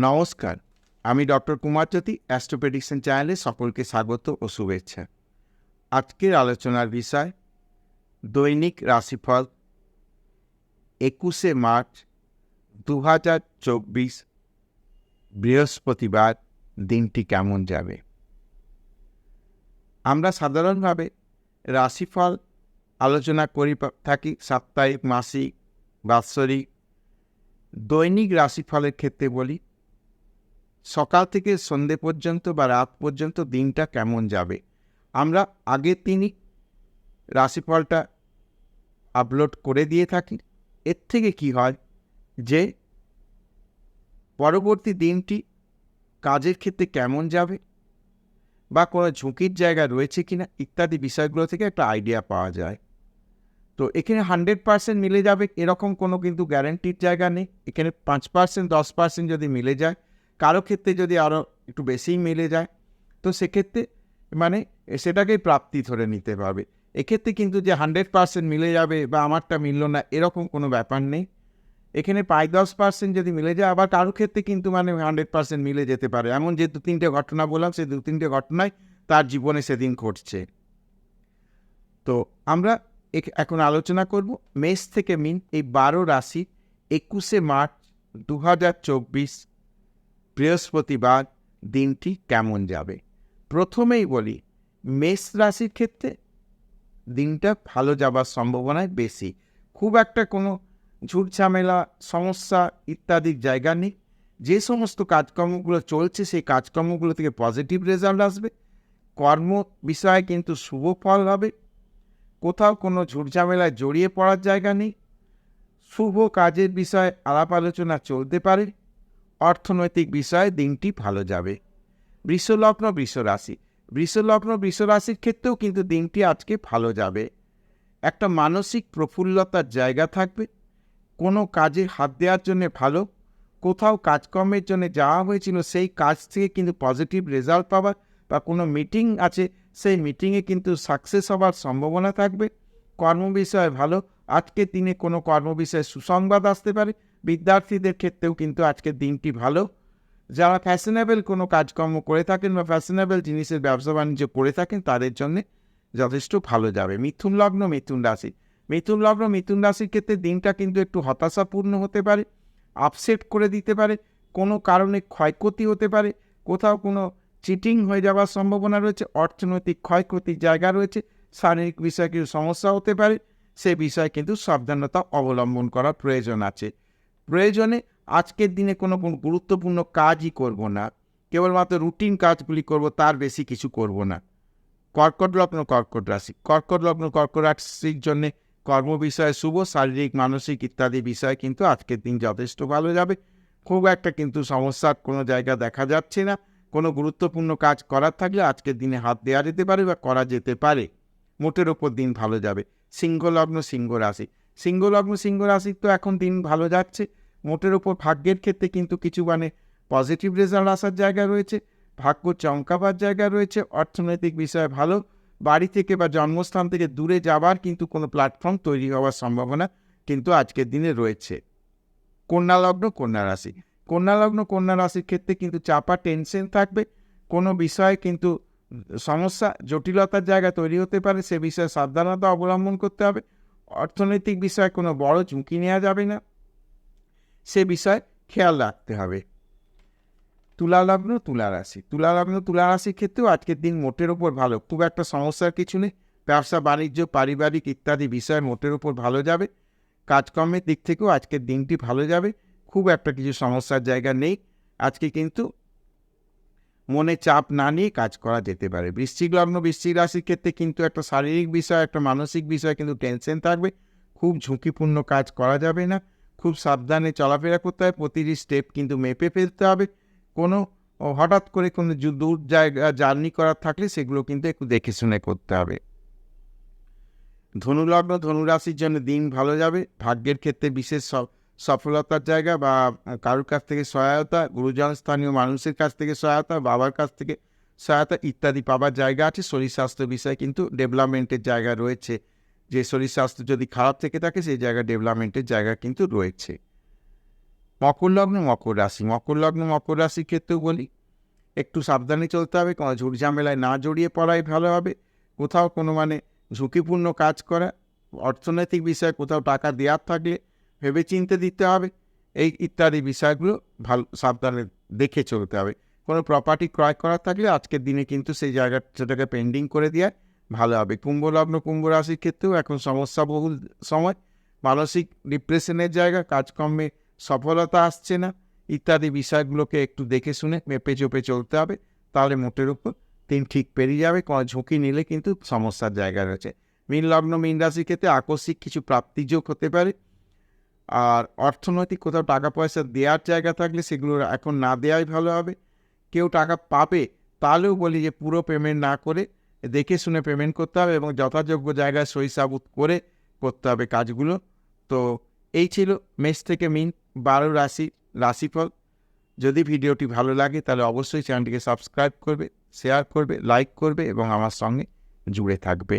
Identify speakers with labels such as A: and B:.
A: নমস্কার, আমি ডক্টর কুমার জ্যোতি, astro prediction চ্যানেলে সকলকে স্বাগত ও শুভেচ্ছা। আজকের আলোচনার বিষয় দৈনিক রাশিফল 21শে মার্চ 2024 বৃহস্পতিবার দিনটি কেমন যাবে। আমরা সাধারণভাবে রাশিফল আলোচনা করি থাকি সাপ্তাহিক, মাসিক, বাৎসরিক। দৈনিক রাশিফলের ক্ষেত্রে বলি সকাল থেকে সন্ধে পর্যন্ত বা রাত পর্যন্ত দিনটা কেমন যাবে। আমরা আগের দিনই রাশিফলটা আপলোড করে দিয়ে থাকি। এর থেকে কি হয় যে পরবর্তী দিনটি কাজের ক্ষেত্রে কেমন যাবে বা কোনো ঝুঁকির জায়গা রয়েছে কিনা ইত্যাদি বিষয়গুলো থেকে একটা আইডিয়া পাওয়া যায়। তো এখানে 100% মিলে যাবে এরকম কোনো কিন্তু গ্যারান্টির জায়গা নেই। এখানে 5%, 10% যদি মিলে যায়, কারো ক্ষেত্রে যদি আরও একটু বেশিই মিলে যায়, তো সেক্ষেত্রে সেটাকেই প্রাপ্তি ধরে নিতে পারবে। এক্ষেত্রে কিন্তু যে 100% মিলে যাবে বা আমারটা মিলল না এরকম কোনো ব্যাপার নেই। এখানে 5-10% যদি মিলে যায়, আবার কারো ক্ষেত্রে কিন্তু 100% মিলে যেতে পারে। এমন যে 2-3টে ঘটনা বললাম, সেই 2-3টে ঘটনায় তার জীবনে সেদিন ঘটছে। তো আমরা এখন আলোচনা করব মেষ থেকে মিন এই 12 রাশি 21শে মার্চ 2024 বৃহস্পতিবার দিনটি কেমন যাবে। প্রথমেই বলি মেষ রাশির ক্ষেত্রে দিনটা ভালো যাবার সম্ভাবনায় বেশি। খুব একটা কোনো ঝুটঝামেলা, সমস্যা ইত্যাদির জায়গা নেই। যে সমস্ত কাজকর্মগুলো চলছে সেই কাজকর্মগুলো থেকে পজিটিভ রেজাল্ট আসবে। কর্ম বিষয়ে কিন্তু শুভ ফল হবে। কোথাও কোনো ঝুটঝামেলায় জড়িয়ে পড়ার জায়গা নেই। শুভ কাজের বিষয়ে আলাপ আলোচনা চলতে পারে। অর্থনৈতিক বিষয়ে দিনটি ভালো যাবে। বৃষলগ্ন বৃষরাশি, বৃষলগ্ন বৃষরাশির ক্ষেত্রেও কিন্তু দিনটি আজকে ভালো যাবে। একটা মানসিক প্রফুল্লতার জায়গা থাকবে। কোনো কাজে হাত দেওয়ার জন্য ভালো, কোথাও কাজকর্মের জন্য যাওয়া হয়েছিল সেই কাজ থেকে কিন্তু পজিটিভ রেজাল্ট পাওয়ার বা কোনো মিটিং আছে সেই মিটিংয়ে কিন্তু সাকসেস হওয়ার সম্ভাবনা থাকবে। কর্ম বিষয়ে ভালো, আজকের দিনে কোনো কর্ম বিষয়ে সুসংবাদ আসতে পারে। বিদ্যার্থীদের ক্ষেত্রেও কিন্তু আজকের দিনটি ভালো। যারা ফ্যাশনেবল কোনো কাজকর্ম করে থাকেন বা ফ্যাশনেবল জিনিসের ব্যবসা বাণিজ্য করে থাকেন তাদের জন্যে যথেষ্ট ভালো যাবে। মিথুন লগ্ন মিথুন রাশি, মিথুন লগ্ন মিথুন রাশির ক্ষেত্রে দিনটা কিন্তু একটু হতাশাপূর্ণ হতে পারে, আপসেট করে দিতে পারে। কোনো কারণে ক্ষয়ক্ষতি হতে পারে, কোথাও কোনো চিটিং হয়ে যাওয়ার সম্ভাবনা রয়েছে, অর্থনৈতিক ক্ষয়ক্ষতির জায়গা রয়েছে, শারীরিক বিষয়ে কিছু সমস্যা হতে পারে। সে বিষয়ে কিন্তু সাবধানতা অবলম্বন করার প্রয়োজন আছে। প্রয়োজনে আজকের দিনে কোনো গুরুত্বপূর্ণ কাজই করব না, কেবলমাত্র রুটিন কাজগুলি করব, তার বেশি কিছু করব না। কর্কট লগ্ন কর্কট রাশি, কর্কট লগ্ন কর্কট রাশির জন্য কর্ম বিষয়ে শুভ, শারীরিক মানসিক ইত্যাদি বিষয়ে কিন্তু আজকের দিন যথেষ্ট ভালো যাবে। খুব একটা কিন্তু সমস্যার কোনো জায়গা দেখা যাচ্ছে না। কোনো গুরুত্বপূর্ণ কাজ করার থাকলে আজকের দিনে হাত দেওয়া যেতে পারে বা করা যেতে পারে। মোটের ওপর দিন ভালো যাবে। সিংহ লগ্ন সিংহ রাশি, সিংহ লগ্ন সিংহ রাশির তো এখন দিন ভালো যাচ্ছে। মোটের ওপর ভাগ্যের ক্ষেত্রে কিন্তু কিছু পজিটিভ রেজাল্ট আসার জায়গা রয়েছে, ভাগ্য চমকাবার জায়গা রয়েছে। অর্থনৈতিক বিষয়ে ভালো, বাড়ি থেকে বা জন্মস্থান থেকে দূরে যাবার কিন্তু কোনো প্ল্যাটফর্ম তৈরি হওয়ার সম্ভাবনা কিন্তু আজকের দিনে রয়েছে। কন্যা লগ্ন কন্যা রাশি, কন্যা লগ্ন কন্যা রাশির ক্ষেত্রে কিন্তু চাপা টেনশন থাকবে। কোনো বিষয়ে কিন্তু সমস্যা জটিলতার জায়গা তৈরি হতে পারে, সে বিষয়ে সাবধানতা অবলম্বন করতে হবে। অর্থনৈতিক বিষয়ে কোনো বড় ঝুঁকি নেওয়া যাবে না, সে বিষয়ে খেয়াল রাখতে হবে। তুলা লগ্ন তুলা রাশি, তুলা লগ্ন তুলা রাশির ক্ষেত্রেও আজকের দিন মোটের ওপর ভালো, খুব একটা সমস্যার কিছু নেই। ব্যবসা বাণিজ্য পারিবারিক ইত্যাদি বিষয় মোটের ওপর ভালো যাবে। কাজকর্মের দিক থেকেও আজকের দিনটি ভালো যাবে, খুব একটা কিছু সমস্যার জায়গা নেই। আজকে কিন্তু মনে চাপ না নিয়ে কাজ করা যেতে পারে। বৃশ্চিক লগ্ন বৃশ্চিক রাশির ক্ষেত্রে কিন্তু একটা শারীরিক বিষয় একটা মানসিক বিষয় কিন্তু টেনশন থাকবে। খুব ঝুঁকিপূর্ণ কাজ করা যাবে না, খুব সাবধানে চলাফেরা করতে হবে। প্রতিটি স্টেপ কিন্তু মেপে ফেলতে হবে। কোনো হঠাৎ করে কোনো দূর জায়গা জার্নি করার থাকলে সেগুলো কিন্তু একটু দেখে শুনে করতে হবে। ধনুলগ্ন ধনুরাশির জন্য দিন ভালো যাবে। ভাগ্যের ক্ষেত্রে বিশেষ সফলতার জায়গা বা কারোর কাছ থেকে সহায়তা, গুরুজন স্থানীয় মানুষের কাছ থেকে সহায়তা, বাবার কাছ থেকে সহায়তা ইত্যাদি পাবার জায়গা আছে। শরীর স্বাস্থ্য বিষয়ে কিন্তু ডেভেলপমেন্টের জায়গা রয়েছে। যে শরীর স্বাস্থ্য যদি খারাপ থেকে থাকে সেই জায়গা ডেভেলপমেন্টের জায়গা কিন্তু রয়েছে। মকর লগ্ন মকর রাশির ক্ষেত্রেও বলি একটু সাবধানে চলতে হবে, কোনো ঝুট ঝামেলায় না জড়িয়ে পড়াই ভালো হবে। কোথাও কোনো ঝুঁকিপূর্ণ কাজ করা, অর্থনৈতিক বিষয়ে কোথাও টাকা দেওয়ার থাকলে ভেবেচিন্তে দিতে হবে, এই ইত্যাদি বিষয়গুলো ভালো সাবধানে দেখে চলতে হবে। কোনো প্রপার্টি ক্রয় করার থাকলে আজকের দিনে কিন্তু সেই সেটাকে পেন্ডিং করে দেওয়া ভালো হবে। কুম্ভ লগ্ন কুম্ভ রাশির ক্ষেত্রেও এখন সমস্যাবহুল সময়, মানসিক ডিপ্রেশনের জায়গা, কাজকর্মে সফলতা আসছে না, ইত্যাদি বিষয়গুলোকে একটু দেখে শুনে মেপে চোপে চলতে হবে, তাহলে মোটের উপর দিন ঠিক পেরিয়ে যাবে। কোনো ঝুঁকি নিলে কিন্তু সমস্যার জায়গা রয়েছে। মীন লগ্ন মীন রাশির ক্ষেত্রে আকস্মিক কিছু প্রাপ্তিযোগ হতে পারে, আর অর্থনৈতিক কোথাও টাকা পয়সা দেওয়ার জায়গা থাকলে সেগুলো এখন না দেওয়াই ভালো হবে। কেউ টাকা পাবে তাহলেও বলি যে পুরো পেমেন্ট না করে দেখে শুনে পেমেন্ট করতে হবে এবং যথাযোগ্য জায়গায় সই সাবুত করে করতে হবে কাজগুলো। তো এই ছিল মেষ থেকে মিন 12 রাশিফল। যদি ভিডিওটি ভালো লাগে তাহলে অবশ্যই চ্যানেলটিকে সাবস্ক্রাইব করবে, শেয়ার করবে, লাইক করবে এবং আমার সঙ্গে জুড়ে থাকবে।